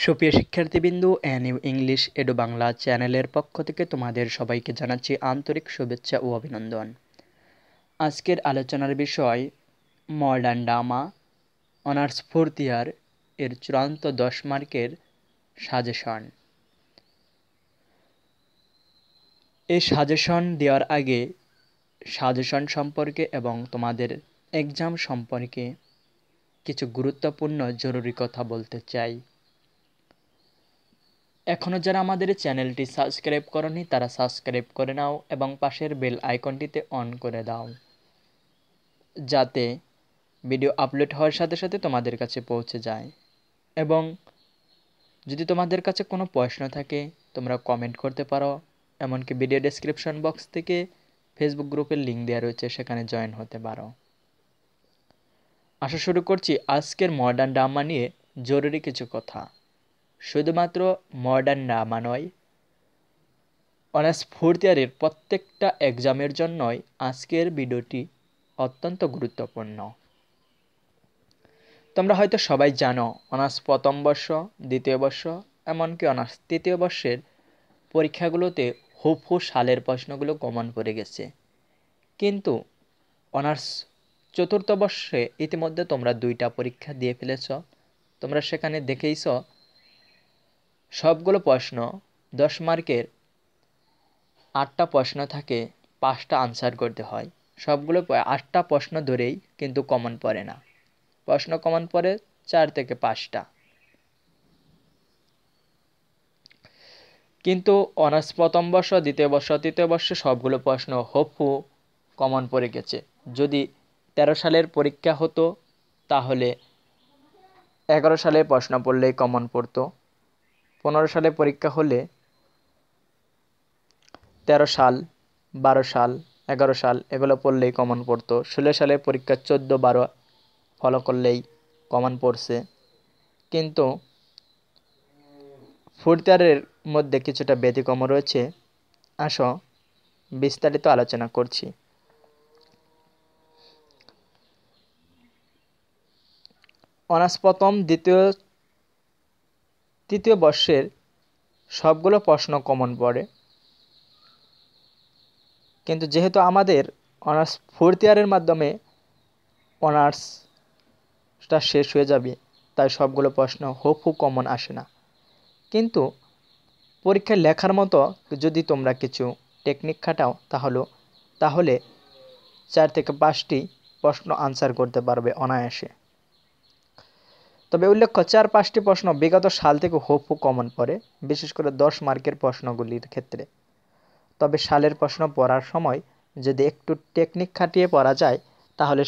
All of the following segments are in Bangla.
সুপ্রিয় শিক্ষার্থীবৃন্দ, এনইউ ইংলিশ এডু বাংলা চ্যানেলের পক্ষ থেকে তোমাদের সবাইকে জানাচ্ছি আন্তরিক শুভেচ্ছা ও অভিনন্দন। আজকের আলোচনার বিষয় modern drama honours fourth year এর চূড়ান্ত 10 মার্কের সাজেশন। এই সাজেশন দেওয়ার আগে সাজেশন সম্পর্কে এবং তোমাদের এক্সাম সম্পর্কে কিছু গুরুত্বপূর্ণ জরুরি কথা বলতে চাই। এখনও যারা আমাদের চ্যানেলটি সাবস্ক্রাইব করনি তারা সাবস্ক্রাইব করে নাও এবং পাশের বেল আইকনটিতে অন করে দাও, যাতে ভিডিও আপলোড হওয়ার সাথে সাথে তোমাদের কাছে পৌঁছে যায়। এবং যদি তোমাদের কাছে কোনো প্রশ্ন থাকে তোমরা কমেন্ট করতে পারো, এমনকি ভিডিও ডেসক্রিপশন বক্স থেকে ফেসবুক গ্রুপের লিঙ্ক দেওয়া রয়েছে, সেখানে জয়েন হতে পারো। আসা শুরু করছি আজকের মডার্ন ড্রামা নিয়ে জরুরি কিছু কথা। শুধুমাত্র মডার্ন ড্রামা নয়, অনার্স ফোর্থ ইয়ারের প্রত্যেকটা এক্সামের জন্যই আজকের ভিডিওটি অত্যন্ত গুরুত্বপূর্ণ। তোমরা হয়তো সবাই জানো অনার্স প্রথম বর্ষ, দ্বিতীয় বর্ষ, এমনকি অনার্স তৃতীয় বর্ষের পরীক্ষাগুলোতে হুবহু সালের প্রশ্নগুলো কমন পড়ে গেছে। কিন্তু অনার্স চতুর্থ বর্ষে ইতিমধ্যে তোমরা 2টা পরীক্ষা দিয়ে ফেলেছ। তোমরা সেখানে দেখেইছ সবগুলো প্রশ্ন 10 মার্কের 8টা প্রশ্ন থাকে, 5টা আনসার করতে হয়। সবগুলো 8টা প্রশ্ন ধরেই কিন্তু কমন পড়ে না, প্রশ্ন কমন পড়ে 4 থেকে 5টা। কিন্তু অনার্স প্রথম বর্ষ, দ্বিতীয় বর্ষ, তৃতীয় বর্ষে সবগুলো প্রশ্ন হুবহু কমন পড়ে গেছে। যদি 13 সালের পরীক্ষা হতো তাহলে 11 সালের প্রশ্ন পড়লেই কমন পড়তো। 15 সালে পরীক্ষা হলে 13 সাল, 12 সাল, 11 সাল এগুলো পড়লেই কমন পড়তো। 16 সালের পরীক্ষা 14, 12 ফলো করলেই কমন পড়ছে। কিন্তু ফোর্থ ইয়ারের মধ্যে কিছুটা ব্যতিক্রম রয়েছে। আসো বিস্তারিত আলোচনা করছি। অনার্স প্রথম, দ্বিতীয়, তৃতীয় বর্ষের সবগুলো প্রশ্ন কমন পড়ে। কিন্তু যেহেতু আমাদের অনার্স ফোর্থ ইয়ারের মাধ্যমে অনার্সটা শেষ হয়ে যাবে, তাই সবগুলো প্রশ্ন হুবহু কমন আসে না। কিন্তু পরীক্ষায় লেখার মতো যদি তোমরা কিছু টেকনিক খাটাও তাহলে 4 থেকে 5টি প্রশ্ন আনসার করতে পারবে অনায়াসে। তবে উল্লেখ্য 4-5টি প্রশ্ন বিগত সাল থেকে হুবহু কমন পড়ে, বিশেষ করে 10 মার্কের প্রশ্নগুলির ক্ষেত্রে। তবে সালের প্রশ্ন পড়ার সময় যদি একটু টেকনিক খাটিয়ে পড়া যায় তাহলে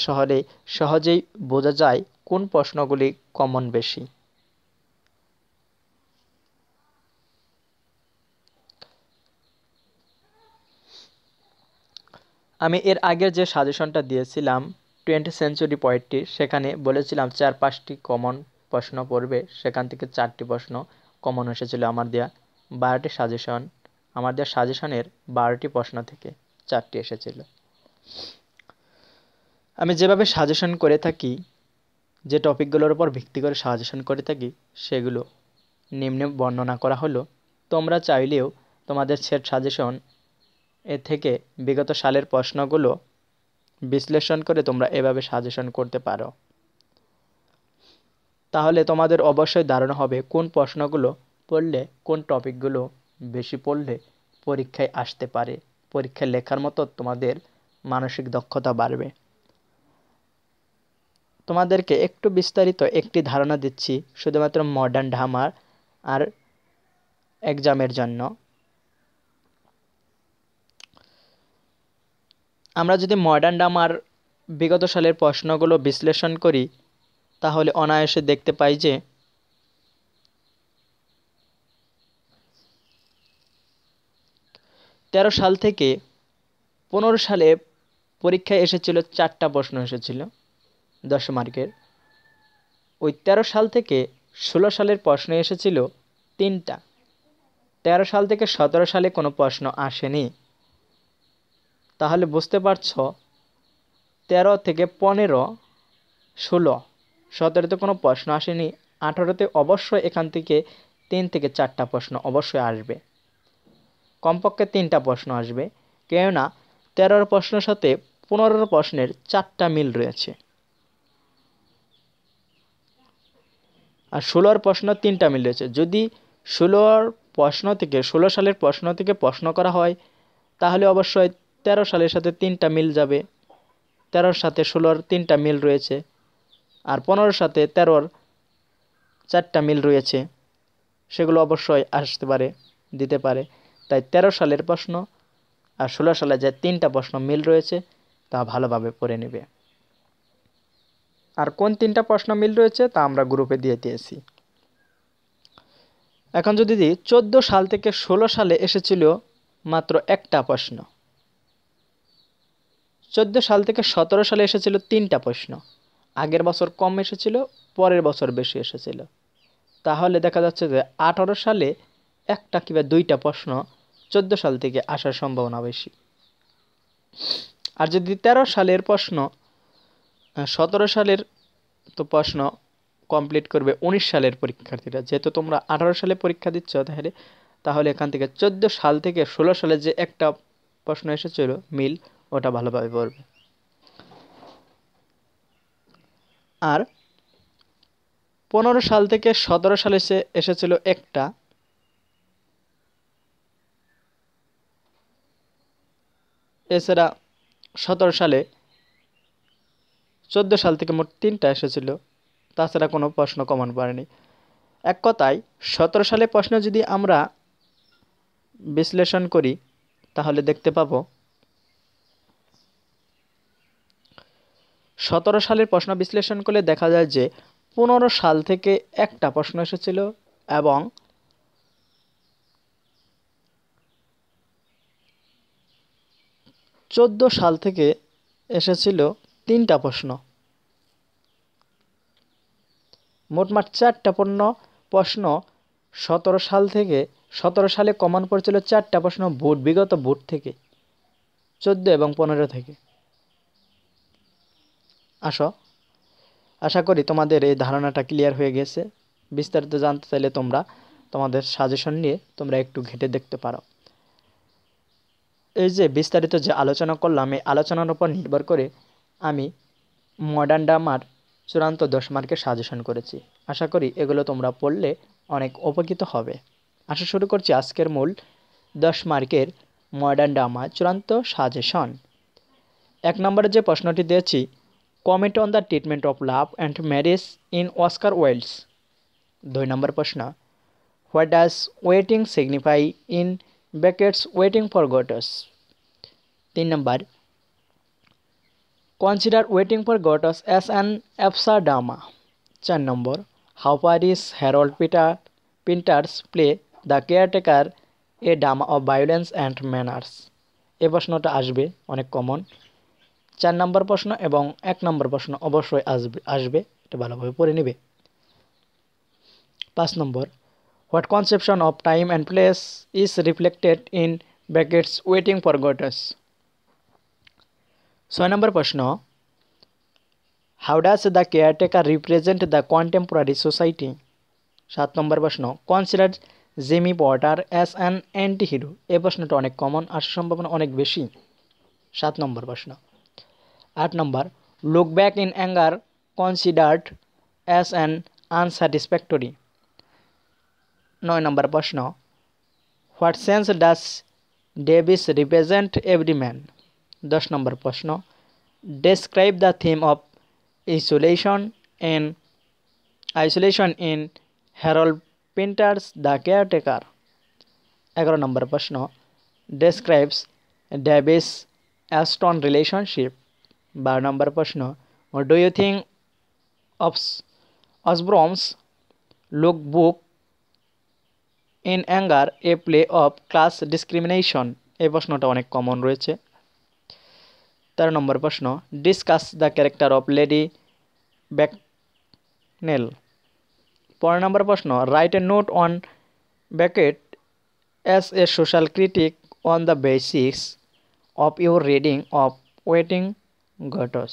সহজেই বোঝা যায় কোন প্রশ্নগুলি কমন বেশি। আমি এর আগের যে সাজেশনটা দিয়েছিলাম 20th সেঞ্চুরি পোয়েট্রি, সেখানে বলেছিলাম 4-5টি কমন প্রশ্ন পড়বে, সেখান থেকে 4টি প্রশ্ন কমন এসেছিল। আমার দেওয়া 12টি সাজেশন, আমার দেওয়া সাজেশনের 12টি প্রশ্ন থেকে 4টি এসেছিল। আমি যেভাবে সাজেশন করে থাকি, যে টপিকগুলোর উপর ভিত্তি করে সাজেশন করে থাকি, সেগুলো নিম্নে বর্ণনা করা হলো। তোমরা চাইলেও তোমাদের সেট সাজেশন এ থেকে বিগত সালের প্রশ্নগুলো বিশ্লেষণ করে তোমরা এভাবে সাজেশন করতে পারো। তাহলে তোমাদের অবশ্যই ধারণা হবে কোন প্রশ্নগুলো পড়লে, কোন টপিকগুলো বেশি পড়লে পরীক্ষায় আসতে পারে, পরীক্ষায় লেখার মতো তোমাদের মানসিক দক্ষতা বাড়বে। তোমাদেরকে একটু বিস্তারিত একটি ধারণা দিচ্ছি শুধুমাত্র মডার্ন ড্রামার আর এক্সামের জন্য। আমরা যদি মডার্ন ড্রামার বিগত সালের প্রশ্নগুলো বিশ্লেষণ করি তাহলে অনায়াসে দেখতে পাই যে 13 সাল থেকে 15 সালে পরীক্ষায় এসেছিল 4টা প্রশ্ন এসেছিল 10 মার্কের। ওই 13 সাল থেকে 16 সালের প্রশ্ন এসেছিল 3টা। 13 সাল থেকে 17 সালে কোনো প্রশ্ন আসেনি। তাহলে বুঝতে পারছো 13 থেকে 15, 16, 17তে কোনো প্রশ্ন আসেনি, 18তে অবশ্যই এখান থেকে 3 থেকে 4টা প্রশ্ন অবশ্যই আসবে, কমপক্ষে 3টা প্রশ্ন আসবে, কেননা 13 প্রশ্নের সাথে 15 প্রশ্নের 4টা মিল রয়েছে, আর 16 প্রশ্ন 3টা মিল রয়েছে। যদি 16 সালের প্রশ্ন থেকে প্রশ্ন করা হয় তাহলে অবশ্যই 13 সালের সাথে 3টা মিল যাবে, 13 সাথে 16 3টা মিল রয়েছে, আর 15 সাথে 13 4টা মিল রয়েছে, সেগুলো অবশ্যই আসতে পারে, দিতে পারে। তাই 13 সালের প্রশ্ন আর 16 সালে যে 3টা প্রশ্ন মিল রয়েছে তা ভালোভাবে পড়ে নেবে। আর কোন 3টা প্রশ্ন মিল রয়েছে তা আমরা গ্রুপে দিয়ে দিয়েছি। এখন যদি 14 সাল থেকে 16 সালে এসেছিল মাত্র একটা প্রশ্ন, 14 সাল থেকে 17 সালে এসেছিল 3টা প্রশ্ন, আগের বছর কম এসেছিল, পরের বছর বেশি এসেছিল, তাহলে দেখা যাচ্ছে যে 18 সালে একটা কিংবা 2টা প্রশ্ন 14 সাল থেকে আসার সম্ভাবনা বেশি। আর যদি 13 সালের প্রশ্ন 17 সালের তো প্রশ্ন কমপ্লিট করবে 19 সালের পরীক্ষার্থীরা, যেহেতু তোমরা 18 সালে পরীক্ষা দিচ্ছ, তাহলে এখান থেকে 14 সাল থেকে 16 সালে যে একটা প্রশ্ন এসেছিল মিল, ওটা ভালোভাবে পড়বে। আর 15 সাল থেকে 17 সালে এসেছিল একটা, এছাড়া 17 সালে 14 সাল থেকে মোট 3টা এসেছিল, তাছাড়া কোনো প্রশ্ন কমন পড়েনি। এক কথায় 17 সালে প্রশ্ন যদি আমরা বিশ্লেষণ করি তাহলে দেখতে পাবো 17 সালের প্রশ্ন বিশ্লেষণ করলে দেখা যায় যে 15 সাল থেকে একটা প্রশ্ন এসেছিল এবং 14 সাল থেকে এসেছিল 3টা প্রশ্ন, মোটমাট 4টা প্রশ্ন 17 সালে কমন পড়েছিল 4টা প্রশ্ন বিগত বোর্ড থেকে, 14 এবং 15 থেকে। আশা করি তোমাদের এই ধারণাটা ক্লিয়ার হয়ে গেছে। বিস্তারিত জানতে চাইলে তোমরা তোমাদের সাজেশন নিয়ে তোমরা একটু ঘেঁটে দেখতে পারো। এই যে বিস্তারিত যে আলোচনা করলাম, এই আলোচনার উপর নির্ভর করে আমি মডার্ন ড্রামার চূড়ান্ত 10 মার্কের সাজেশন করেছি। আশা করি এগুলো তোমরা পড়লে অনেক উপকৃত হবে। আসা শুরু করছি আজকের মূল 10 মার্কের মডার্ন ড্রামা চূড়ান্ত সাজেশন। 1 নম্বরে যে প্রশ্নটি দিয়েছি, comment on the treatment of love and marriage in Oscar wilds. 2 নম্বর প্রশ্ন, what does waiting signify in brackets waiting for gods. 3 number, consider waiting for Godot as an absurd drama. 4 number, how far is Harold Pinter's play The Caretaker a drama of violence and manners? এই প্রশ্নটা আসবে, অনেক কমন। 4 নম্বর প্রশ্ন এবং 1 নম্বর প্রশ্ন অবশ্যই আসবে, এটা ভালোভাবে পড়ে নেবে। 5 নম্বর, what conception of time and place is reflected in brackets waiting for Godot? 6 নম্বর প্রশ্ন, how does the caretaker represent the contemporary society? 7 নম্বর প্রশ্ন, consider Jimmy Potter as an anti-hero. এই প্রশ্নটা অনেক কমন, আসার সম্ভাবনা অনেক বেশি। 7 নম্বর প্রশ্ন। 8 নম্বর, look back in anger considered as an unsatisfactory. 9 নম্বর প্রশ্ন, what sense does Davis represent every man? 10 নম্বর প্রশ্ন, describe the theme of isolation in Harold Pinter's The Caretaker. 11 নম্বর প্রশ্ন, describes Davis Aston relationship. 12 নম্বর প্রশ্ন, what do you think of Osborne's lookbook in anger a play of class discrimination? এই প্রশ্নটা অনেক কমন রয়েছে। 13 নম্বর প্রশ্ন, discuss the character of Lady Bracknell. 14 নম্বর প্রশ্ন, write a note on Beckett as a social critic on the basics of your reading of Waiting Godot.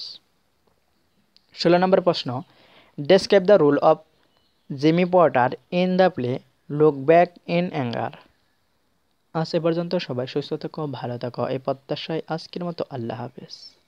16 নম্বর প্রশ্ন, describe the role of Jimmy porter in the play look back in anger. আজ এ পর্যন্ত, সবাই সুস্থ থাকো, ভালো থাকো এই প্রত্যাশায় আজকের মতো আল্লাহ হাফেজ।